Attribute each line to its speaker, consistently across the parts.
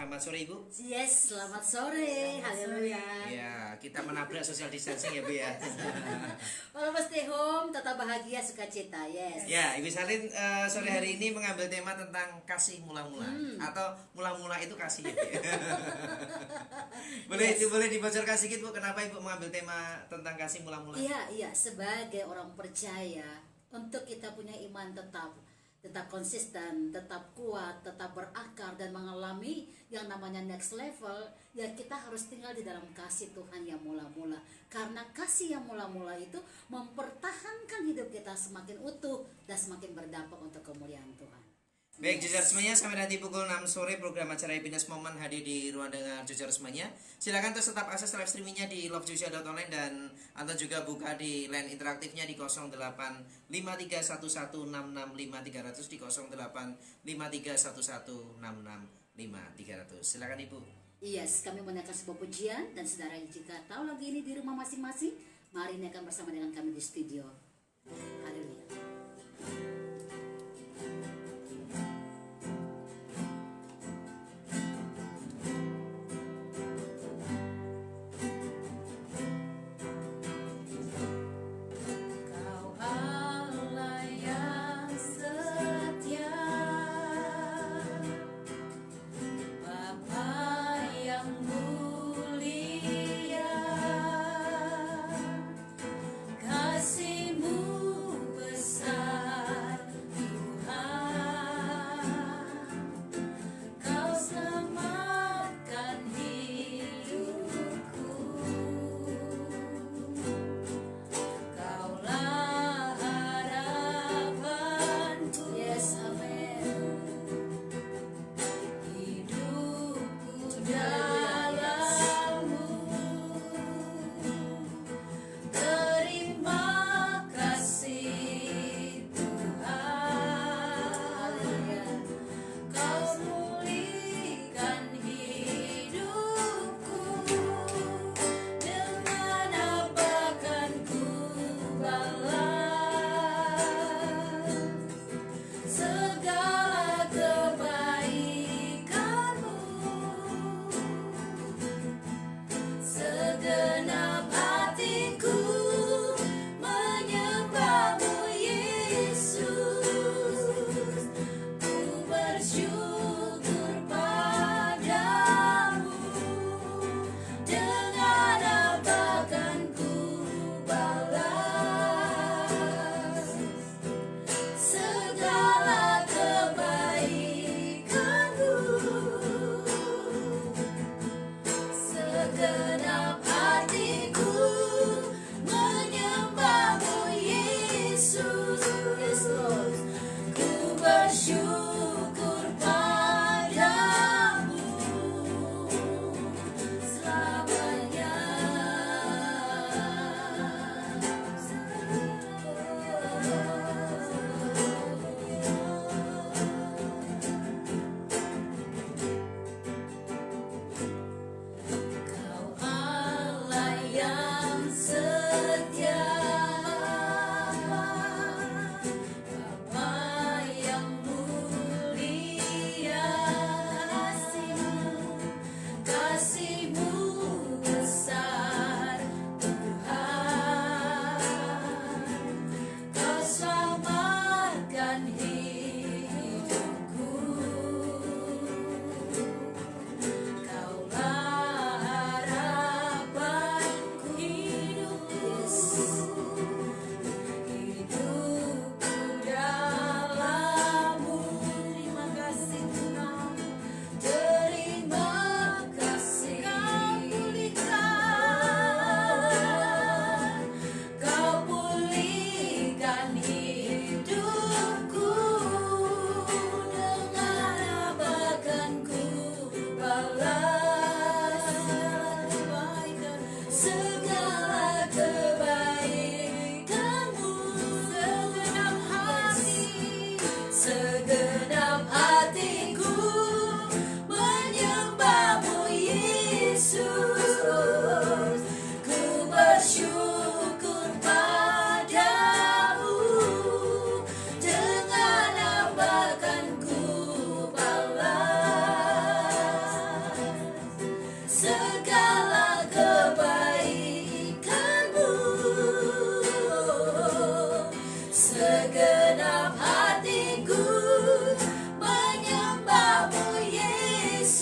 Speaker 1: Selamat sore Ibu.
Speaker 2: Yes, selamat sore. Haleluya.
Speaker 1: Ya, kita menabrak social distancing ya Bu ya.
Speaker 2: Walaupun stay home, tetap bahagia, sukacita. Yes.
Speaker 1: Ya, Ibu Salin sore hari ini mengambil tema tentang kasih mula-mula atau mula-mula itu kasih ya. Boleh dibocorkan sedikit Bu, kenapa Ibu mengambil tema tentang kasih mula-mula?
Speaker 2: Iya, sebagai orang percaya, untuk kita punya iman tetap konsisten, tetap kuat, tetap berakar dan mengalami yang namanya next level, ya kita harus tinggal di dalam kasih Tuhan yang mula-mula. Karena kasih yang mula-mula itu mempertahankan hidup kita semakin utuh dan semakin berdampak untuk kemuliaan Tuhan.
Speaker 1: Baik, jujur semuanya, sampai nanti pukul 6 sore program acara Happiness Moment hadir di ruang dengar jujur semuanya. Silakan terus tetap akses live streamingnya di lovejusia.online dan atau juga buka di line interaktifnya di 085311665300 di 085311665300. Silakan Ibu.
Speaker 2: Yes, kami menaikkan sebuah pujian dan saudara jika tahu lagi ini di rumah masing-masing, mari naikkan bersama dengan kami di studio. Haleluya.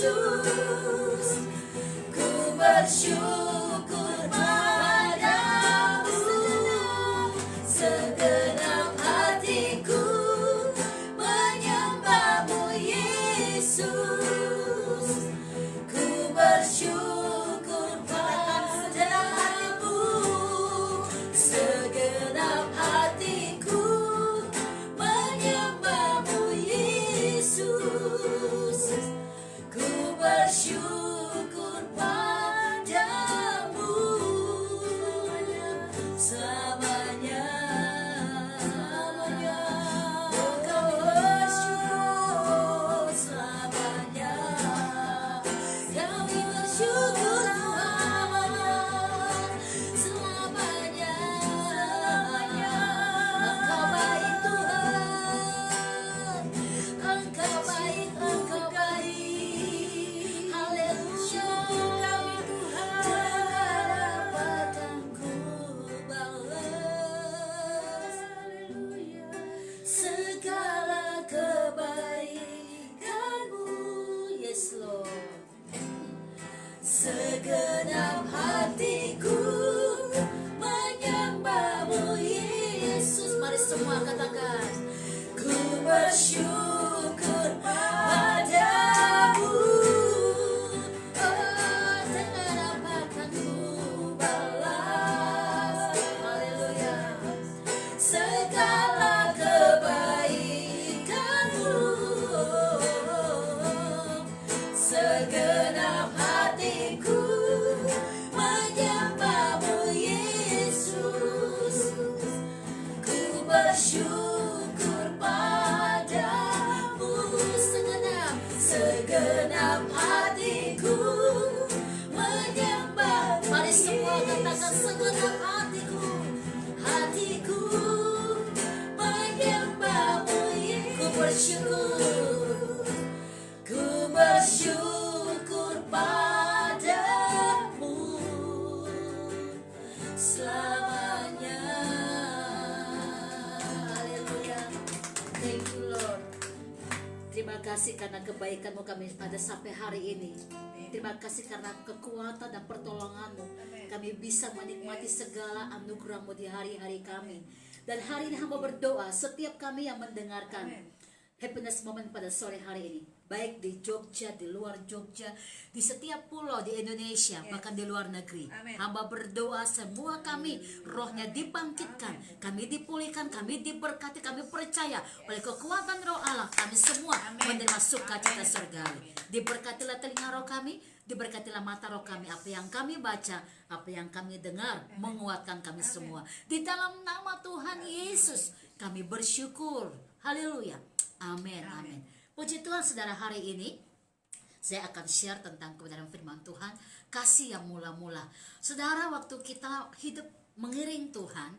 Speaker 2: Yesus, ku bersyukur padamu. Segenap hatiku menyembahmu Yesus, ku bersyukur padamu. Segenap hatiku menyembahmu Yesus, ku bersyukur padamu selamanya. Kau bersyukur selamanya. Kami bersyukur selamanya. Engkau baik Tuhan, Engkau baik, Engkau baik. Haleluya. Kami Tuhan, akan ku balas segala kebaikanmu. Yes Lord. Segenap hatiku menyembahmu Yesus. Mari semua katakan, ku bersyukur padamu. Oh, segenap akan ku balas. Haleluya. Segala kebaikanmu. Segenap hatiku menyembahmu Yesus, ku bersyukur padamu. Segenap hatiku menyembah. Mari semua katakan, segenap hatiku, hatiku menyembahmu Yesus. Ku bersyukur, ku bersyukur padamu selamanya. Haleluya. Thank you Lord. Terima kasih karena kebaikanmu kami pada sampai hari ini. Terima kasih karena kekuatan dan pertolonganmu. Kami bisa menikmati segala anugerahmu di hari-hari kami. Dan hari ini hamba berdoa setiap kami yang mendengarkan Happiness Moment pada sore hari ini, baik di Jogja, di luar Jogja, di setiap pulau di Indonesia, bahkan di luar negeri. Hamba berdoa semua kami rohnya dibangkitkan, kami dipulihkan, kami diberkati, kami percaya oleh kekuatan roh Allah, kami semua menerima sukacita surgawi. Diberkatilah telinga roh kami, diberkatilah mata roh kami, apa yang kami baca, apa yang kami dengar, menguatkan kami semua. Di dalam nama Tuhan Yesus kami bersyukur. Haleluya. Amin, amin. Puji Tuhan saudara, hari ini saya akan share tentang kebenaran firman Tuhan, kasih yang mula-mula. Saudara, waktu kita hidup mengiring Tuhan,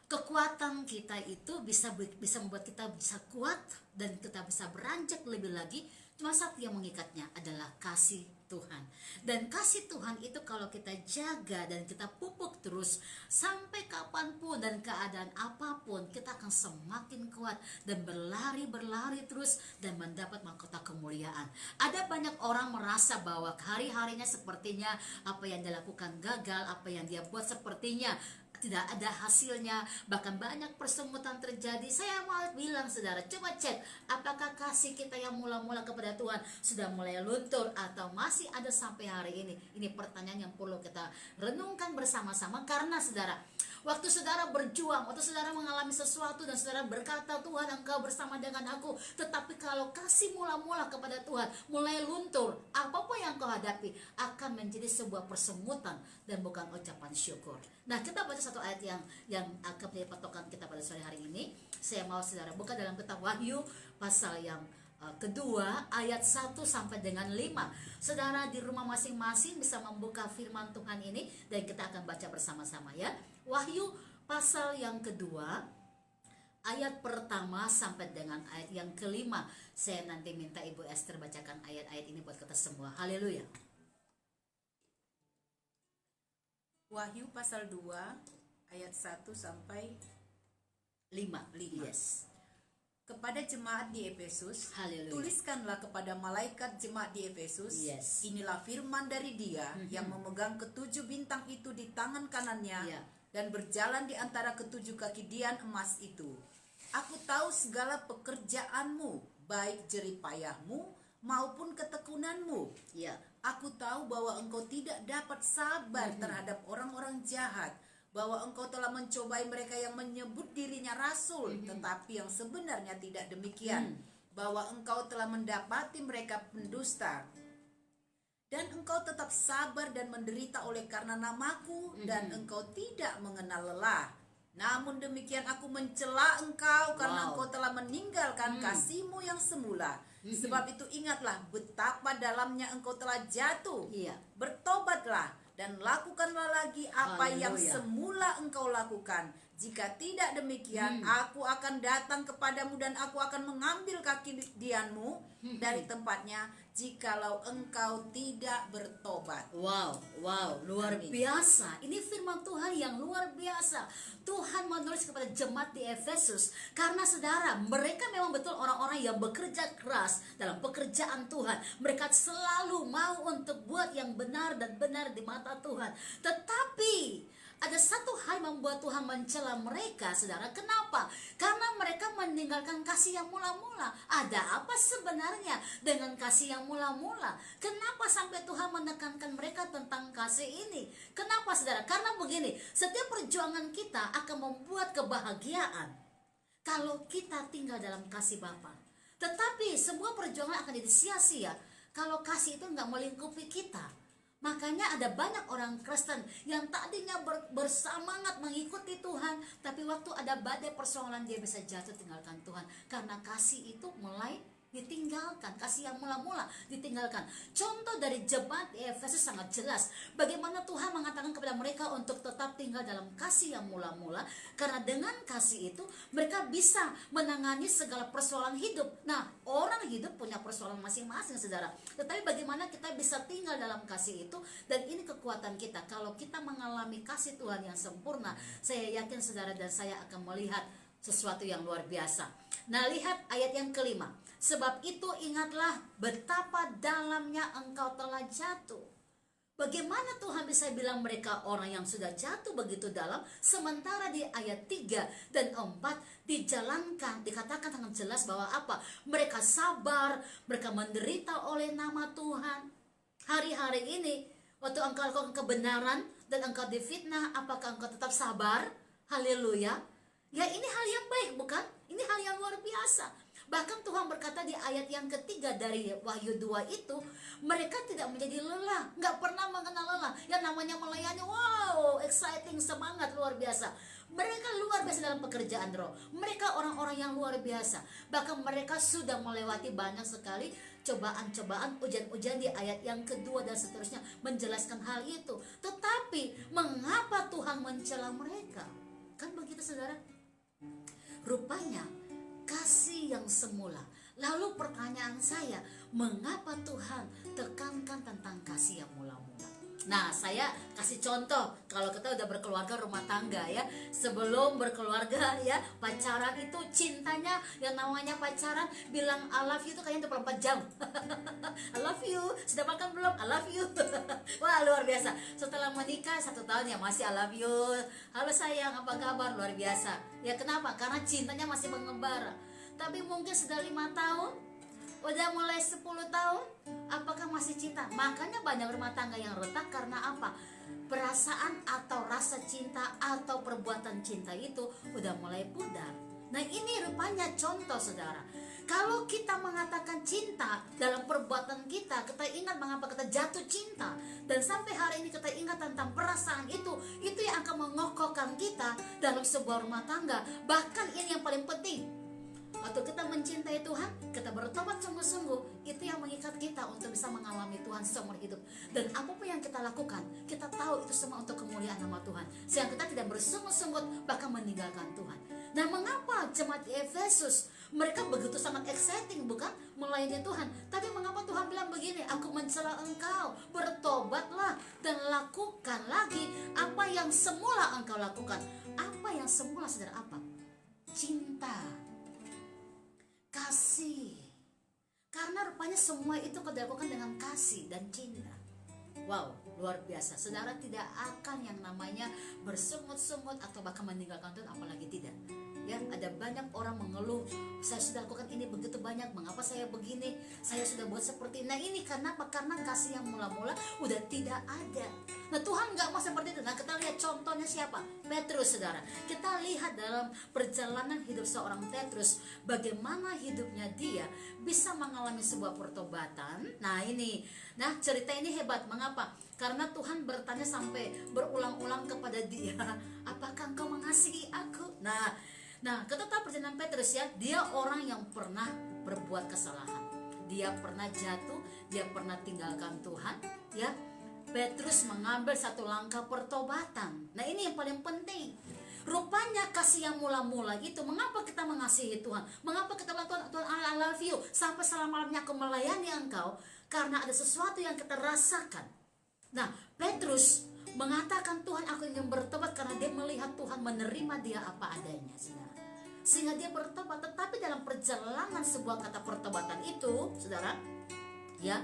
Speaker 2: kekuatan kita itu bisa membuat kita bisa kuat dan kita bisa beranjak lebih lagi. Cuma satu yang mengikatnya adalah kasih Tuhan. Dan kasih Tuhan itu kalau kita jaga dan kita pupuk terus, sampai kapanpun dan keadaan apapun, kita akan semakin kuat dan berlari terus dan mendapat mahkota kemuliaan. Ada banyak orang merasa bahwa hari-harinya sepertinya apa yang dilakukan gagal, apa yang dia buat sepertinya tidak ada hasilnya, bahkan banyak persungutan terjadi. Saya mau bilang saudara, coba cek apakah kasih kita yang mula-mula kepada Tuhan sudah mulai luntur atau masih ada sampai hari ini. Ini pertanyaan yang perlu kita renungkan bersama-sama, karena saudara, waktu saudara berjuang, waktu saudara mengalami sesuatu dan saudara berkata, Tuhan Engkau bersama dengan aku, tetapi kalau kasih mula-mula kepada Tuhan mulai luntur, apapun yang kau hadapi akan menjadi sebuah persungutan dan bukan ucapan syukur. Nah, kita baca satu ayat yang akan menjadi patokan kita pada sore hari ini. Saya mau saudara buka dalam kitab Wahyu pasal yang kedua ayat 1 sampai dengan 5. Saudara di rumah masing-masing bisa membuka firman Tuhan ini dan kita akan baca bersama-sama ya. Wahyu pasal yang kedua ayat pertama sampai dengan ayat yang kelima. Saya nanti minta Ibu Esther bacakan ayat-ayat ini buat kita semua. Haleluya.
Speaker 3: Wahyu pasal 2 ayat 1 sampai
Speaker 2: 5. Yes.
Speaker 3: Kepada jemaat di Efesus,
Speaker 2: Haleluya.
Speaker 3: tuliskanlah kepada malaikat jemaat di Efesus,
Speaker 2: Yes.
Speaker 3: inilah firman dari Dia yang memegang ketujuh bintang itu di tangan kanannya
Speaker 2: Ya.
Speaker 3: dan berjalan di antara ketujuh kaki dian emas itu. Aku tahu segala pekerjaanmu, baik jeripayahmu maupun ketekunanmu.
Speaker 2: Ya.
Speaker 3: Aku tahu bahwa engkau tidak dapat sabar terhadap orang-orang jahat, bahwa engkau telah mencobai mereka yang menyebut dirinya rasul, tetapi yang sebenarnya tidak demikian, bahwa engkau telah mendapati mereka pendusta, dan engkau tetap sabar dan menderita oleh karena namaku, dan engkau tidak mengenal lelah. Namun demikian aku mencela engkau karena
Speaker 2: Wow.
Speaker 3: engkau telah meninggalkan kasihmu yang semula. Sebab itu ingatlah betapa dalamnya engkau telah jatuh.
Speaker 2: Iya.
Speaker 3: Bertobatlah dan lakukanlah lagi apa yang
Speaker 2: Haleluya.
Speaker 3: semula engkau lakukan. Jika tidak demikian, aku akan datang kepadamu dan aku akan mengambil kaki dianmu dari tempatnya jikalau engkau tidak bertobat.
Speaker 2: Wow, luar
Speaker 3: Amin.
Speaker 2: biasa. Ini firman Tuhan yang luar biasa. Tuhan menulis kepada jemaat di Efesus karena saudara, mereka memang betul orang-orang yang bekerja keras dalam pekerjaan Tuhan. Mereka selalu mau untuk buat yang benar dan benar di mata Tuhan. Tetapi ada satu hal yang membuat Tuhan mencela mereka, saudara. Kenapa? Karena mereka meninggalkan kasih yang mula-mula. Ada apa sebenarnya dengan kasih yang mula-mula? Kenapa sampai Tuhan menekankan mereka tentang kasih ini? Kenapa, saudara? Karena begini, setiap perjuangan kita akan membuat kebahagiaan kalau kita tinggal dalam kasih Bapa. Tetapi sebuah perjuangan akan jadi sia-sia kalau kasih itu nggak melingkupi kita. Makanya ada banyak orang Kristen yang tadinya bersemangat mengikuti Tuhan, tapi waktu ada badai persoalan dia bisa jatuh tinggalkan Tuhan karena kasih itu mulai ditinggalkan, kasih yang mula-mula ditinggalkan. Contoh dari jemaat di Efesus sangat jelas bagaimana Tuhan mengatakan kepada mereka untuk tetap tinggal dalam kasih yang mula-mula, karena dengan kasih itu mereka bisa menangani segala persoalan hidup. Nah, orang hidup punya persoalan masing-masing, saudara. Tetapi bagaimana kita bisa tinggal dalam kasih itu, dan ini kekuatan kita. Kalau kita mengalami kasih Tuhan yang sempurna, saya yakin saudara dan saya akan melihat sesuatu yang luar biasa. Nah, lihat ayat yang kelima. Sebab itu ingatlah betapa dalamnya engkau telah jatuh. Bagaimana Tuhan bisa bilang mereka orang yang sudah jatuh begitu dalam, sementara di ayat 3 dan 4 dijalankan, dikatakan sangat jelas bahwa apa? Mereka sabar, mereka menderita oleh nama Tuhan. Hari-hari ini waktu engkau lakukan kebenaran dan engkau difitnah, apakah engkau tetap sabar? Haleluya. Ya, ini hal yang baik, bukan? Ini hal yang luar biasa. Bahkan Tuhan berkata di ayat yang ketiga dari Wahyu 2 itu, mereka tidak menjadi lelah, nggak pernah mengenal lelah. Yang namanya melayani, wow, exciting, semangat, luar biasa. Mereka luar biasa dalam pekerjaan roh. Mereka orang-orang yang luar biasa. Bahkan mereka sudah melewati banyak sekali cobaan-cobaan, ujian-ujian di ayat yang kedua dan seterusnya menjelaskan hal itu. Tetapi mengapa Tuhan mencela mereka? Kan begitu, saudara? Rupanya kasih yang semula. Lalu pertanyaan saya, mengapa Tuhan tekankan tentang kasih yang mula-mula? Nah, saya kasih contoh. Kalau kita udah berkeluarga, rumah tangga ya, sebelum berkeluarga ya, pacaran itu cintanya, yang namanya pacaran, bilang I love you itu kayaknya 24 jam. I love you, sudah makan belum? I love you. Wah, luar biasa. Setelah menikah 1 tahun ya masih I love you. Halo sayang, apa kabar? Luar biasa. Ya kenapa? Karena cintanya masih mengembara. Tapi mungkin sudah 5 tahun, udah mulai 10 tahun, apakah masih cinta? Makanya banyak rumah tangga yang retak karena apa? Perasaan atau rasa cinta atau perbuatan cinta itu udah mulai pudar. Nah, ini rupanya contoh, saudara. Kalau kita mengatakan cinta dalam perbuatan kita, kita ingat mengapa kita jatuh cinta. Dan sampai hari ini kita ingat tentang perasaan itu yang akan mengokohkan kita dalam sebuah rumah tangga. Bahkan ini yang paling penting, waktu kita mencintai Tuhan, kita bertobat sungguh-sungguh, itu yang mengikat kita untuk bisa mengalami Tuhan seumur hidup. Dan apapun yang kita lakukan, kita tahu itu semua untuk kemuliaan nama Tuhan, sehingga kita tidak bersungut-sungut bahkan meninggalkan Tuhan. Nah, mengapa jemaat di Efesus mereka begitu sangat exciting, bukan? Melayani Tuhan. Tapi mengapa Tuhan bilang begini, aku mencela engkau, bertobatlah dan lakukan lagi apa yang semula engkau lakukan. Apa yang semula, saudara? Apa? Cinta. kasih. Karena rupanya semua itu kau dilakukan dengan kasih dan cinta. Wow, luar biasa. Saudara tidak akan yang namanya bersungut-sungut atau bahkan meninggalkan Tuhan, apalagi tidak. Ya, ada banyak orang mengeluh, saya sudah lakukan ini begitu banyak, mengapa saya begini, saya sudah buat seperti ini. Nah, ini karena apa? Karena kasih yang mula-mula udah tidak ada. Nah, Tuhan nggak mau seperti itu. Nah, kita lihat contohnya siapa? Petrus, saudara. Kita lihat dalam perjalanan hidup seorang Petrus, bagaimana hidupnya dia bisa mengalami sebuah pertobatan. Nah, ini, nah cerita ini hebat. Mengapa? Karena Tuhan bertanya sampai berulang-ulang kepada dia, apakah engkau mengasihi aku? Nah, kita tahu perjalanan Petrus ya, dia orang yang pernah berbuat kesalahan. Dia pernah jatuh, dia pernah tinggalkan Tuhan, ya. Petrus mengambil satu langkah pertobatan. Nah, ini yang paling penting. Rupanya kasih yang mula-mula itu, mengapa kita mengasihi Tuhan? Mengapa kita bilang Tuhan I love you, sampai selama-lamanya aku melayani engkau? Karena ada sesuatu yang kita rasakan. Nah, Petrus mengatakan, Tuhan aku ingin bertobat, karena dia melihat Tuhan menerima dia apa adanya, saudara. Sehingga dia bertobat. Tetapi dalam perjalanan sebuah kata pertobatan itu, saudara, ya,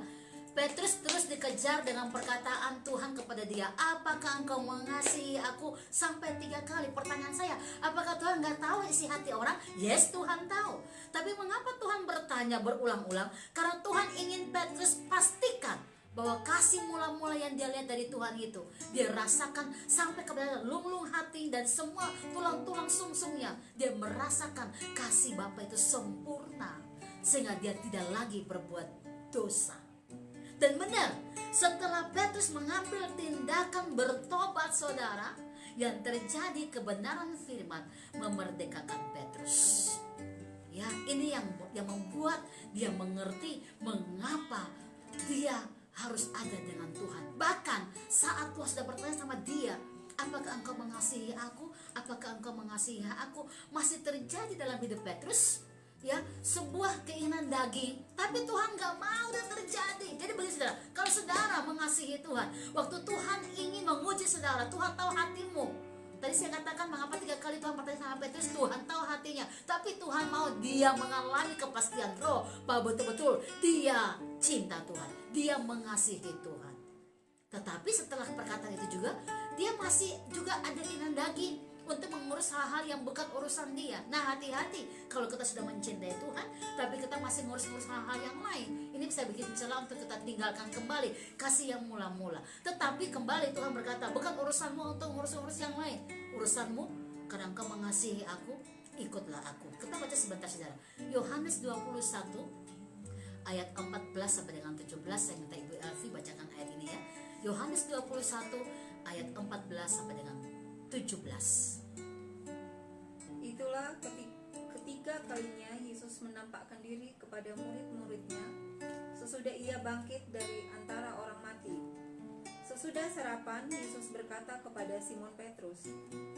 Speaker 2: Petrus terus dikejar dengan perkataan Tuhan kepada dia, apakah engkau mengasihi aku? Sampai 3 kali. Pertanyaan saya, apakah Tuhan nggak tahu isi hati orang? Yes, Tuhan tahu. Tapi mengapa Tuhan bertanya berulang-ulang? Karena Tuhan ingin Petrus pastikan bahwa kasih mula-mula yang dia lihat dari Tuhan itu, dia rasakan sampai kepada lung-lung hati dan semua tulang-tulang sumsumnya. Dia merasakan kasih Bapa itu sempurna, sehingga dia tidak lagi berbuat dosa. Dan benar, setelah Petrus mengambil tindakan bertobat, saudara, yang terjadi kebenaran firman memerdekakan Petrus. Ya, ini yang membuat dia mengerti mengapa dia harus ada dengan Tuhan. Bahkan saat Tuhan sudah bertanya sama dia, apakah engkau mengasihi aku? Apakah engkau mengasihi aku? Masih terjadi dalam hidup Petrus, ya, sebuah keinginan daging. Tapi Tuhan gak mau dan terjadi. Jadi begini, saudara, kalau saudara mengasihi Tuhan, waktu Tuhan ingin menguji saudara, Tuhan tahu hatimu. Tadi saya katakan mengapa 3 kali Tuhan bertanya sama Petrus, Tuhan tahu hatinya. Tapi Tuhan mau dia mengalami kepastian roh bahwa betul-betul dia cinta Tuhan, dia mengasihi Tuhan. Tetapi setelah perkataan itu juga, dia masih juga ada keinginan daging untuk mengurus hal-hal yang bukan urusan dia. Nah, hati-hati kalau kita sudah mencintai Tuhan tapi kita masih ngurus-ngurus hal-hal yang lain. Ini bisa bikin celah untuk kita tinggalkan kembali kasih yang mula-mula. Tetapi kembali Tuhan berkata, bukan urusanmu untuk ngurus-ngurus yang lain. Urusanmu karena engkau mengasihi aku, ikutlah aku. Kita baca sebentar, saudara. Yohanes 21 ayat 14 sampai dengan 17. Saya minta Ibu Elvi bacakan ayat ini ya. Yohanes 21 ayat 14 sampai dengan 17.
Speaker 4: Itulah ketiga kalinya Yesus menampakkan diri kepada murid-muridnya sesudah ia bangkit dari antara orang mati. Sesudah sarapan, Yesus berkata kepada Simon Petrus,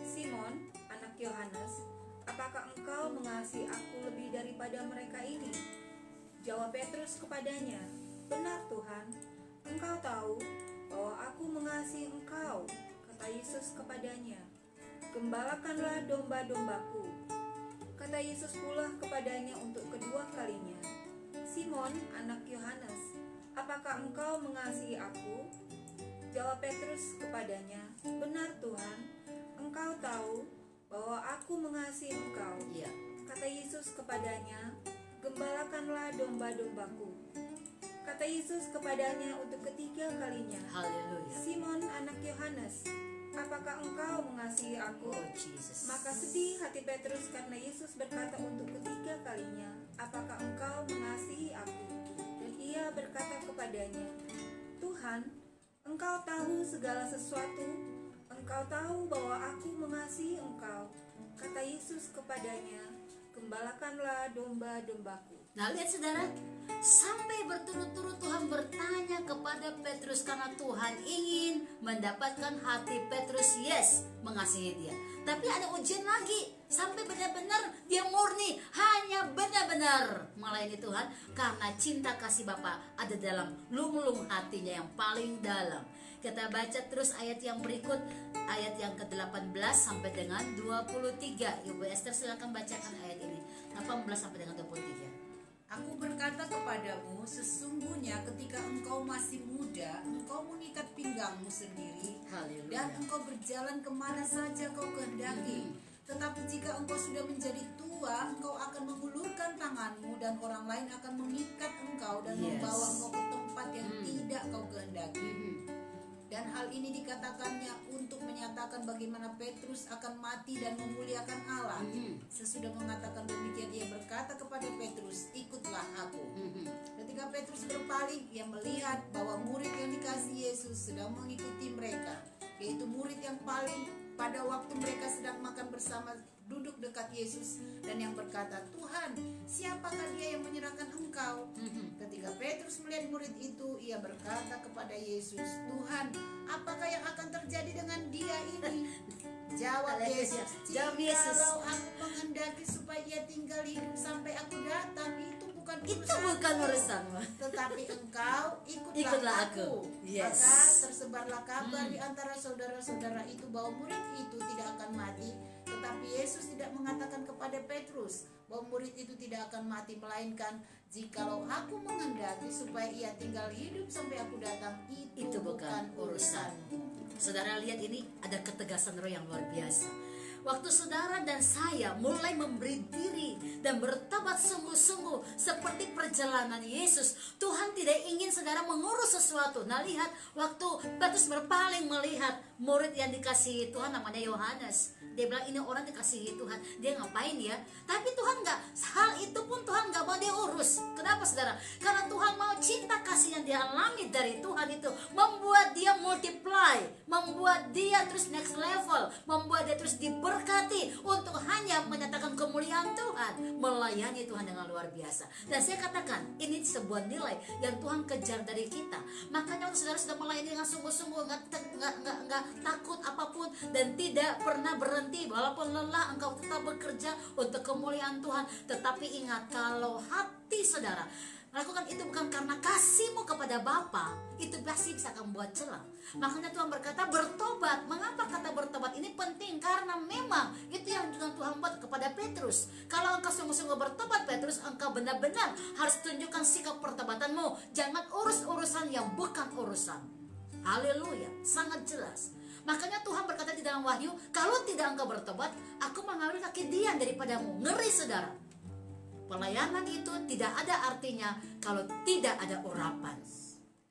Speaker 4: Simon, anak Yohanes, apakah engkau mengasihi aku lebih daripada mereka ini? Jawab Petrus kepadanya, benar Tuhan, engkau tahu bahwa aku mengasihi engkau. Kata Yesus kepadanya, gembalakanlah domba-dombaku. Kata Yesus pula kepadanya untuk kedua kalinya, Simon, anak Yohanes, apakah engkau mengasihi aku? Jawab Petrus kepadanya, benar Tuhan, engkau tahu bahwa aku mengasihi engkau.
Speaker 2: Iya.
Speaker 4: Kata Yesus kepadanya, gembalakanlah domba-dombaku. Kata Yesus kepadanya untuk ketiga kalinya,
Speaker 2: Haleluya.
Speaker 4: Simon anak Yohanes, apakah engkau mengasihi aku?
Speaker 2: Oh Jesus.
Speaker 4: Maka sedih hati Petrus karena Yesus berkata untuk ketiga kalinya, apakah engkau mengasihi aku? Dan ia berkata kepadanya, Tuhan, engkau tahu segala sesuatu, engkau tahu bahwa aku mengasihi engkau. Kata Yesus kepadanya, gembalakanlah domba-dombaku.
Speaker 2: Nah, lihat saudara, sampai berturut-turut Tuhan bertanya kepada Petrus karena Tuhan ingin mendapatkan hati Petrus, yes, mengasihi dia. Tapi ada ujian lagi, sampai benar-benar dia murni, hanya benar-benar melayani Tuhan karena cinta kasih Bapa ada dalam lung-lung hatinya yang paling dalam. Kita baca terus ayat yang berikut, ayat yang ke-18 sampai dengan 23. Ibu Esther silakan bacakan ayat ini, 18 sampai dengan 23.
Speaker 3: Aku berkata kepadamu, sesungguhnya ketika engkau masih muda, engkau mengikat pinggangmu sendiri,
Speaker 2: Haleluya.
Speaker 3: dan engkau berjalan kemana saja kau kehendaki. Tetapi jika engkau sudah menjadi tua, engkau akan mengulurkan tanganmu, dan orang lain akan mengikat engkau dan
Speaker 2: Yes.
Speaker 3: membawa engkau ke tempat yang tidak kau kehendaki.
Speaker 2: Mhm.
Speaker 3: Dan hal ini dikatakannya untuk menyatakan bagaimana Petrus akan mati dan memuliakan Allah. Sesudah mengatakan demikian, ia berkata kepada Petrus, ikutlah aku. Ketika Petrus berpaling, ia melihat bahwa murid yang dikasihi Yesus sedang mengikuti mereka, yaitu murid yang paling pada waktu mereka sedang makan bersama duduk dekat Yesus, dan yang berkata, Tuhan, siapakah dia yang menyerahkan engkau? Ketika Petrus melihat murid itu, ia berkata kepada Yesus, Tuhan, apakah yang akan terjadi dengan dia ini? Jawab
Speaker 2: Haleluya.
Speaker 3: Yesus,
Speaker 2: Jawab Yesus.
Speaker 3: jikalau aku menghendaki supaya ia tinggal hidup sampai aku datang, itu bukan
Speaker 2: Itu
Speaker 3: urusanku.
Speaker 2: bukan urusanmu.
Speaker 3: Tetapi engkau ikutlah,
Speaker 2: Ikutlah
Speaker 3: aku.
Speaker 2: aku. Yes.
Speaker 3: Maka tersebarlah kabar di antara saudara-saudara itu bahwa murid itu tidak akan mati. Tetapi Yesus tidak mengatakan kepada Petrus bahwa murid itu tidak akan mati, melainkan jikalau aku menghendaki supaya ia tinggal hidup sampai aku datang, itu bukan urusanmu.
Speaker 2: Saudara lihat, ini ada ketegasan roh yang luar biasa. Waktu saudara dan saya mulai memberi diri dan bertobat sungguh-sungguh seperti perjalanan Yesus, Tuhan tidak ingin saudara mengurus sesuatu. Nah, lihat waktu Petrus berpaling melihat murid yang dikasihi Tuhan, namanya Yohanes. Dia bilang, ini orang dikasihi Tuhan, dia ngapain ya? Tapi Tuhan nggak, hal itu pun Tuhan nggak mau dia urus. Kenapa saudara? Karena Tuhan mau cinta kasih yang dia alami dari Tuhan itu membuat dia multiply, membuat dia terus next level, membuat dia terus diberkati untuk hanya menyatakan kemuliaan Tuhan, melayani Tuhan dengan luar biasa. Dan saya katakan, ini sebuah nilai yang Tuhan kejar dari kita. Makanya waktu saudara sudah melayani dengan sungguh-sungguh, nggak takut apapun, dan tidak pernah berhenti, walaupun lelah engkau tetap bekerja untuk kemuliaan Tuhan. Tetapi ingat, kalau hati saudara lakukan itu bukan karena kasihmu kepada Bapa, itu pasti bisa akan buat celah. Makanya Tuhan berkata bertobat. Mengapa kata bertobat ini penting? Karena memang itu yang Tuhan buat kepada Petrus. Kalau engkau sungguh-sungguh bertobat Petrus, engkau benar-benar harus tunjukkan sikap pertobatanmu. Jangan urus urusan yang bukan urusan. Haleluya, sangat jelas. Makanya Tuhan berkata di dalam Wahyu, kalau tidak engkau bertobat, aku mengambil kekidian daripadamu. Ngeri saudara. Pelayanan itu tidak ada artinya kalau tidak ada urapan.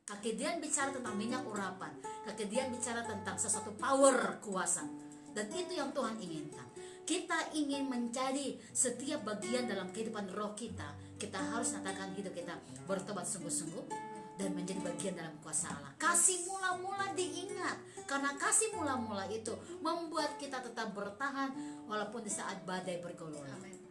Speaker 2: Kekidian bicara tentang minyak urapan. Kekidian bicara tentang sesuatu power, kuasa. Dan itu yang Tuhan inginkan. Kita ingin menjadi setiap bagian dalam kehidupan roh kita. Kita harus nyatakan hidup kita bertobat sungguh-sungguh dan menjadi bagian dalam kuasa Allah. Kasih mula-mula diingat, karena kasih mula-mula itu membuat kita tetap bertahan walaupun di saat badai bergololak.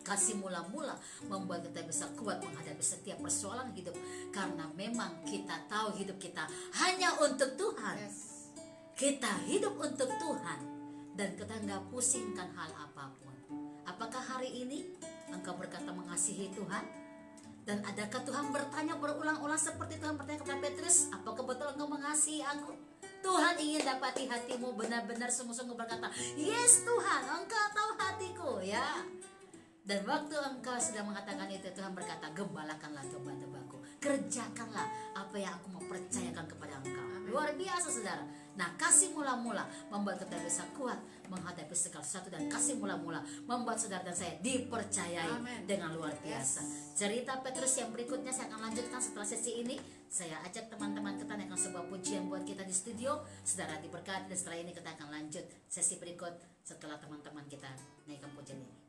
Speaker 2: Kasih mula-mula membuat kita bisa kuat menghadapi setiap persoalan hidup, karena memang kita tahu hidup kita hanya untuk Tuhan. Kita hidup untuk Tuhan, dan kita nggak pusingkan hal apapun. Apakah hari ini engkau berkata mengasihi Tuhan? Dan adakah Tuhan bertanya berulang-ulang seperti Tuhan bertanya kepada Petrus, apakah betul engkau mengasihi aku? Tuhan ingin dapati hatimu benar-benar sungguh-sungguh berkata, yes Tuhan, engkau tahu hatiku ya. Dan waktu engkau sudah mengatakan itu, Tuhan berkata, gembalakanlah domba-dombaku, kerjakanlah apa yang aku mau percayakan kepada engkau. Luar biasa saudara. Nah, kasih mula-mula membuat kita bisa kuat menghadapi segala sesuatu, dan kasih mula-mula membuat saudara dan saya dipercayai dengan luar biasa. Cerita Petrus yang berikutnya saya akan lanjutkan setelah sesi ini. Saya ajak teman-teman kita naikkan sebuah pujian buat kita di studio. Saudara diberkati, dan setelah ini kita akan lanjut sesi berikut setelah teman-teman kita naikkan pujian ini.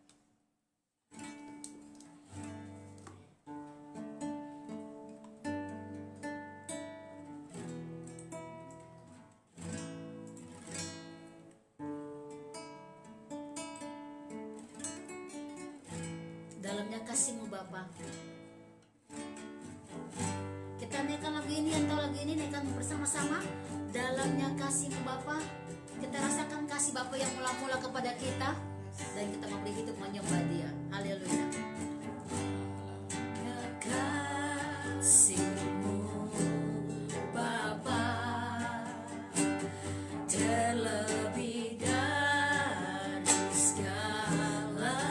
Speaker 2: Dalamnya kasih-Mu Bapa. Kita naikkan lagu ini, yang tahu lagu ini naikkan bersama-sama. Dalamnya kasih-Mu Bapa. Kita rasakan kasih Bapa yang mula-mula kepada kita, dan kita memberi hidup menyembah Dia. Haleluya. Kasih-Mu Bapa terlebih dari segalanya.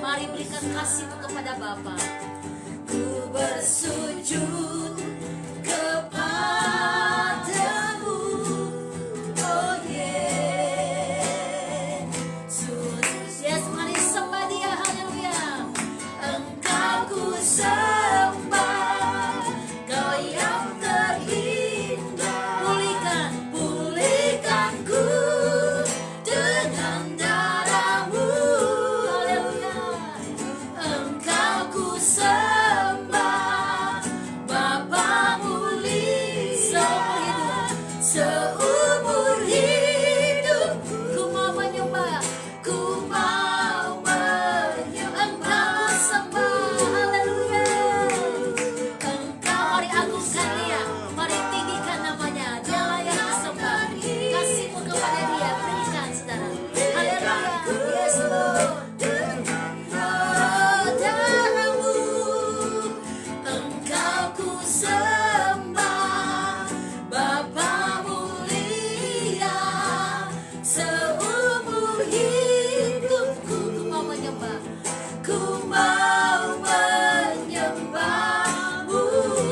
Speaker 2: Mari berikan kasihmu kepada Bapa.
Speaker 3: Ku bersujud kepadamu, oh Yesus.
Speaker 2: Yes, mari sembah Dia. Haleluya.
Speaker 3: Engkau ku sembah, Kau yang terindah. Pulihkanku dengan darah-Mu.
Speaker 2: Haleluya.
Speaker 3: Engkau ku sembah, Bapa mulia. Seumur hidupku
Speaker 2: Ku mau menyembah.
Speaker 3: ku mau menyembah.
Speaker 2: Engkau sembah. Haleluya.
Speaker 3: Engkau
Speaker 2: Mari agungkan Dia. Mari tinggikan namanya. Dialah yang disembah. Kasihmu kepada Dia berikan, saudara. Haleluya. Yes, Lord.
Speaker 3: darah-Mu. Engkau ku sembah, Bapa mulia. Seumur hidupku
Speaker 2: Ku mau menyembah.
Speaker 3: ku mau menyembah-Mu.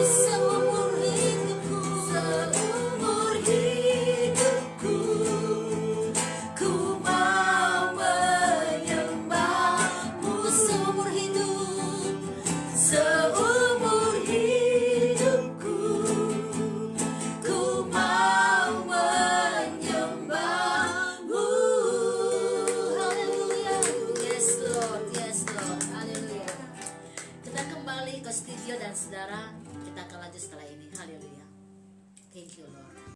Speaker 3: Seumur hidupku ku mau menyembah-Mu. Seumur hidupku ku mau menyembah-Mu.
Speaker 2: Haleluya. Yes, Lord. Yes, Lord. Haleluya. Kita kembali ke studio dan saudara, kita akan lanjut setelah ini. Haleluya. Thank you, Lord.